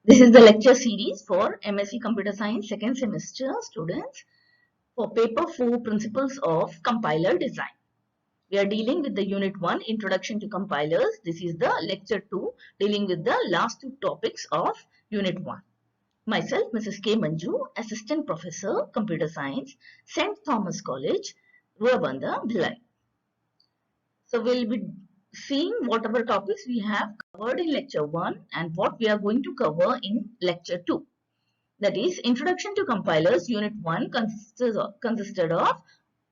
This is the lecture series for MSc Computer Science second semester students for paper 4 Principles of Compiler Design. We are dealing with the Unit 1 Introduction to Compilers. This is the lecture 2 dealing with the last two topics of Unit 1. Myself, Mrs. K. Manju, Assistant Professor, Computer Science, St. Thomas College, Ruabanda, Bhilai. So we'll be seeing whatever topics we have covered in lecture 1 and what we are going to cover in lecture 2. That is, Introduction to Compilers, Unit 1 consisted of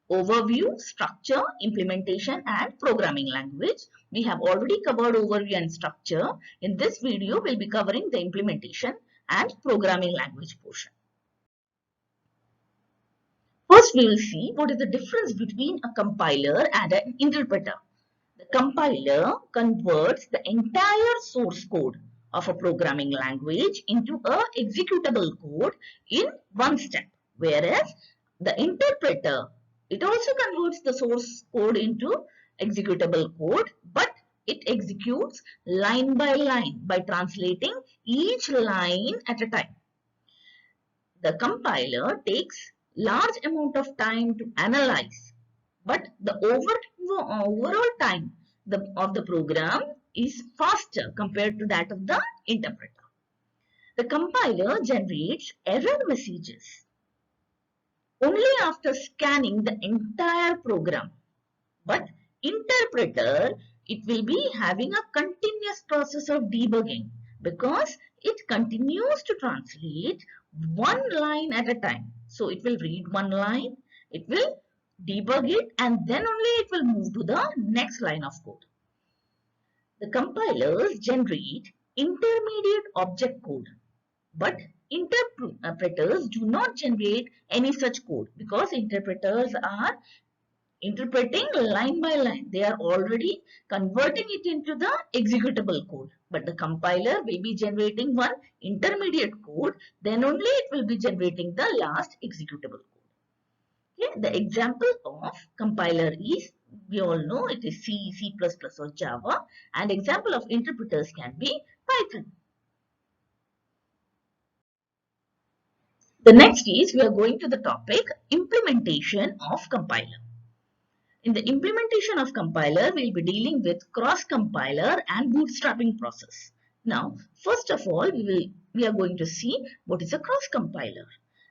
overview, structure, implementation and programming language. We have already covered overview and structure. In this video, we'll be covering the implementation and programming language portion. First, we will see what is the difference between a compiler and an interpreter. The compiler converts the entire source code of a programming language into a executable code in one step, whereas the interpreter, it also converts the source code into executable code, but it executes line by line by translating each line at a time. The compiler takes large amount of time to analyze, but the overall time of the program is faster compared to that of the interpreter. The compiler generates error messages only after scanning the entire program, but interpreter, it will be having a continuous process of debugging because it continues to translate one line at a time. So it will read one line, it will debug it, and then only it will move to the next line of code. The compilers generate intermediate object code, but interpreters do not generate any such code because interpreters are interpreting line by line. They are already converting it into the executable code. But the compiler will be generating one intermediate code. Then only it will be generating the last executable code. Okay? The example of compiler is, we all know it is C, C++ or Java. And example of interpreters can be Python. The next is, we are going to the topic implementation of compiler. In the implementation of compiler, we'll be dealing with cross-compiler and bootstrapping process. Now, first of all, we are going to see what is a cross-compiler.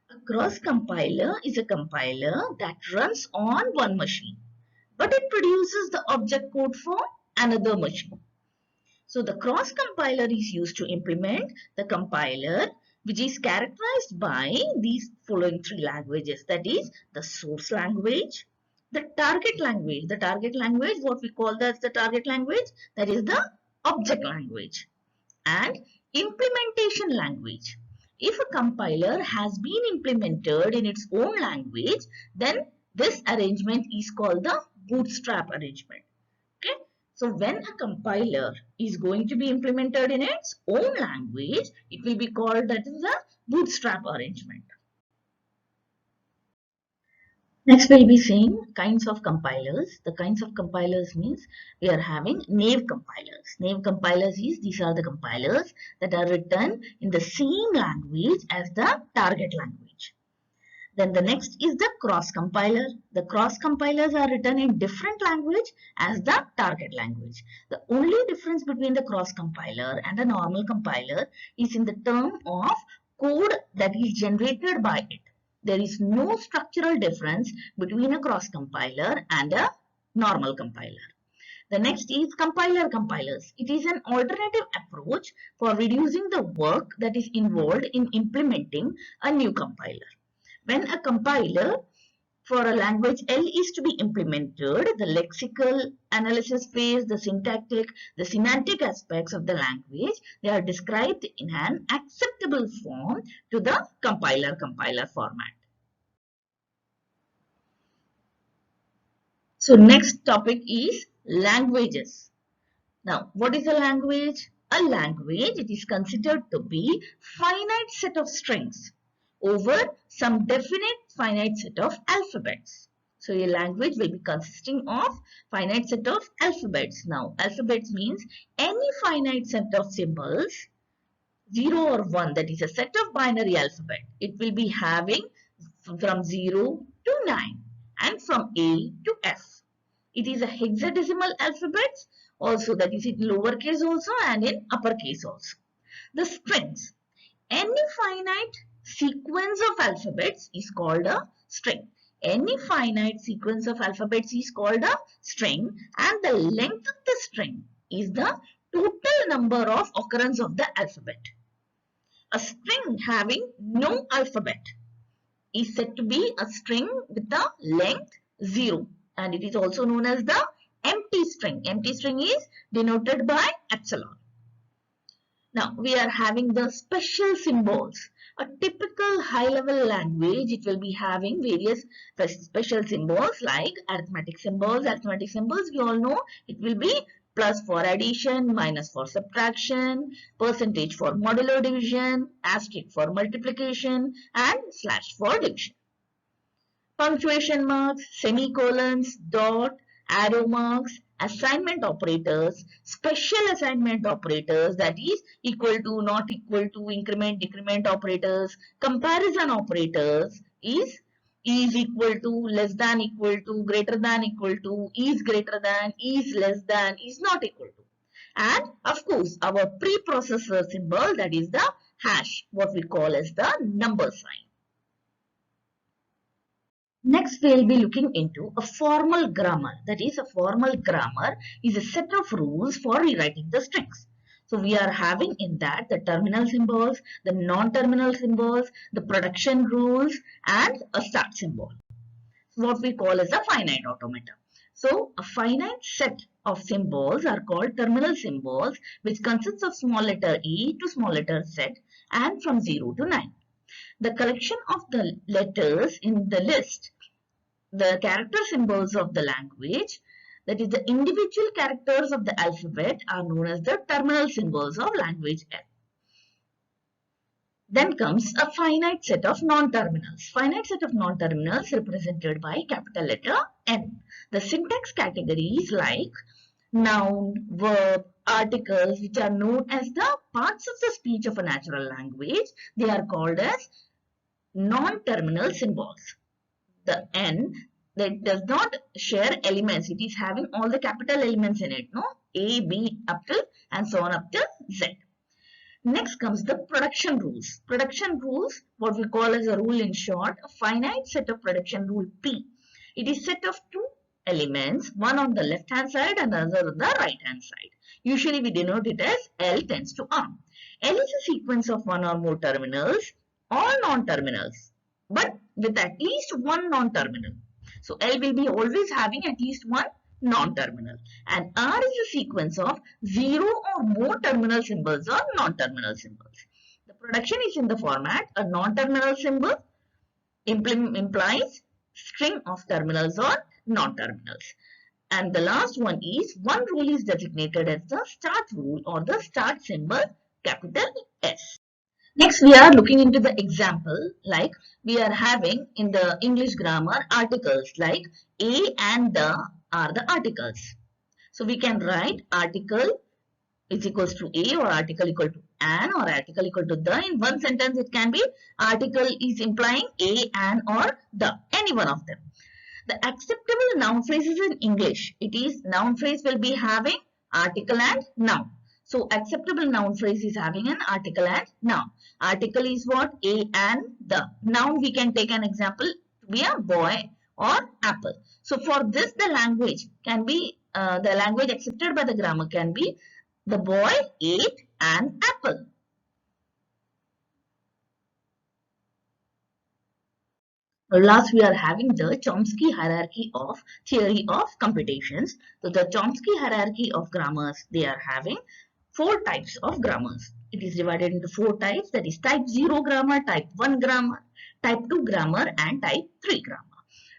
A cross-compiler is a compiler that runs on one machine, but it produces the object code for another machine. So, the cross-compiler is used to implement the compiler, which is characterized by these following three languages. That is, the source language, the target language. The target language, what we call as the target language, that is the object language, and implementation language. If a compiler has been implemented in its own language, then this arrangement is called the bootstrap arrangement. Okay. So when a compiler is going to be implemented in its own language, it will be called that is a bootstrap arrangement. Next, we'll be seeing kinds of compilers. The kinds of compilers means we are having naive compilers. Naive compilers is, these are the compilers that are written in the same language as the target language. Then the next is the cross compiler. The cross compilers are written in different language as the target language. The only difference between the cross compiler and a normal compiler is in the term of code that is generated by it. There is no structural difference between a cross compiler and a normal compiler. The next is compiler compilers. It is an alternative approach for reducing the work that is involved in implementing a new compiler. When a compiler for a language L is to be implemented, the lexical analysis phase, the syntactic, the semantic aspects of the language, they are described in an acceptable form to the compiler format. So next topic is languages. Now, what is a language? A language, it is considered to be finite set of strings over some definite finite set of alphabets. So a language will be consisting of finite set of alphabets. Now, alphabets means any finite set of symbols 0 or 1, that is a set of binary alphabet. It will be having from 0 to 9 and from A to F. It is a hexadecimal alphabet also, that is in lowercase also and in uppercase also. The strings. Any finite sequence of alphabets is called a string. Any finite sequence of alphabets is called a string, and the length of the string is the total number of occurrence of the alphabet. A string having no alphabet is said to be a string with the length 0, and it is also known as the empty string. Empty string is denoted by epsilon. Now we are having the special symbols. A typical high-level language, it will be having various special symbols like arithmetic symbols. Arithmetic symbols, we all know, it will be plus for addition, minus for subtraction, percentage for modular division, asterisk for multiplication, and slash for division. Punctuation marks, semicolons, dot, arrow marks, assignment operators, special assignment operators, that is equal to, not equal to, increment, decrement operators, comparison operators is equal to, less than equal to, greater than equal to, is greater than, is less than, is not equal to. And of course, our preprocessor symbol, that is the hash, what we call as the number sign. Next, we will be looking into a formal grammar. That is, a formal grammar is a set of rules for rewriting the strings. So, we are having in that the terminal symbols, the non-terminal symbols, the production rules, and a start symbol. What we call as a finite automata. So, a finite set of symbols are called terminal symbols, which consists of small letter e to small letter z and from 0 to 9. The collection of the letters in the list, the character symbols of the language, that is the individual characters of the alphabet, are known as the terminal symbols of language L. Then comes a finite set of non-terminals. Finite set of non-terminals represented by capital letter N. The syntax categories like noun, verb, articles, which are known as the parts of the speech of a natural language, they are called as non-terminal symbols. The N, that does not share elements. It is having all the capital elements in it, no? A, B, up till and so on up till Z. Next comes the production rules. Production rules, what we call as a rule in short, a finite set of production rule P. It is set of two elements, one on the left hand side and another on the right hand side. Usually we denote it as L tends to R. L is a sequence of one or more terminals, all non-terminals, but with at least one non-terminal. So L will be always having at least one non-terminal, and R is a sequence of 0 or more terminal symbols or non-terminal symbols. The production is in the format a non-terminal symbol implies string of terminals or non-terminals. And the last one is one rule is designated as the start rule or the start symbol capital S. Next, we are looking into the example, like we are having in the English grammar articles like a and the are the articles. So we can write article is equals to a, or article equal to an, or article equal to the. In one sentence it can be article is implying a, an, or the, any one of them. The acceptable noun phrases in English, it is noun phrase will be having article and noun. So acceptable noun phrase is having an article and noun. Article is what? A and the. Noun we can take an example to be a boy or apple. So for this the language can be, the language accepted by the grammar can be the boy ate an apple. Last, we are having the Chomsky hierarchy of theory of computations. So the Chomsky hierarchy of grammars, they are having 4 types of grammars. It is divided into 4 types, that is type 0 grammar, type 1 grammar, type 2 grammar, and type 3 grammar.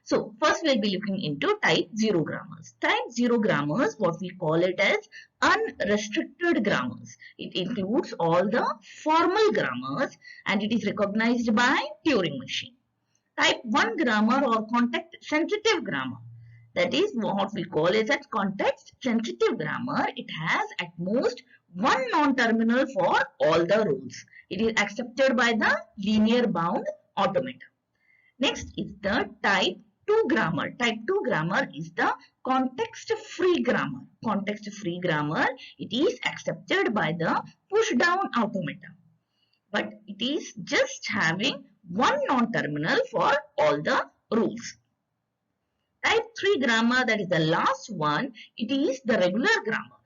So first we'll be looking into type 0 grammars. Type 0 grammars, what we call it as unrestricted grammars. It includes all the formal grammars and it is recognized by Turing machine. Type 1 grammar or context sensitive grammar, that is what we call it as context sensitive grammar. It has at most one non-terminal for all the rules. It is accepted by the linear bound automata. Next is the type 2 grammar. Type 2 grammar is the context-free grammar. Context-free grammar, it is accepted by the push-down automata. But it is just having one non-terminal for all the rules. Type 3 grammar, that is the last one, it is the regular grammar.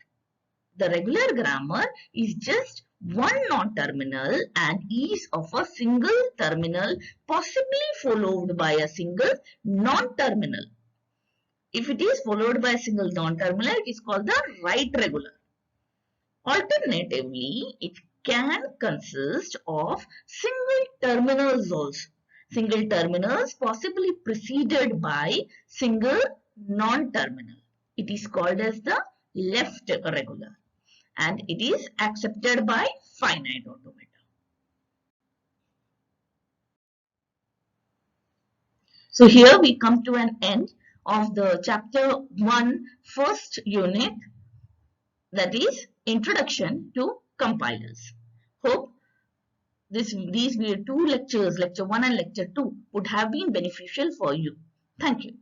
The regular grammar is just one non-terminal and is of a single terminal, possibly followed by a single non-terminal. If it is followed by a single non-terminal, it is called the right regular. Alternatively, it can consist of single terminals also. Single terminals possibly preceded by single non-terminal. It is called as the left regular and it is accepted by finite automata. So here we come to an end of the chapter 1 first unit, that is Introduction to Compilers. Hope these were two lectures, lecture 1 and lecture 2, would have been beneficial for you. Thank you.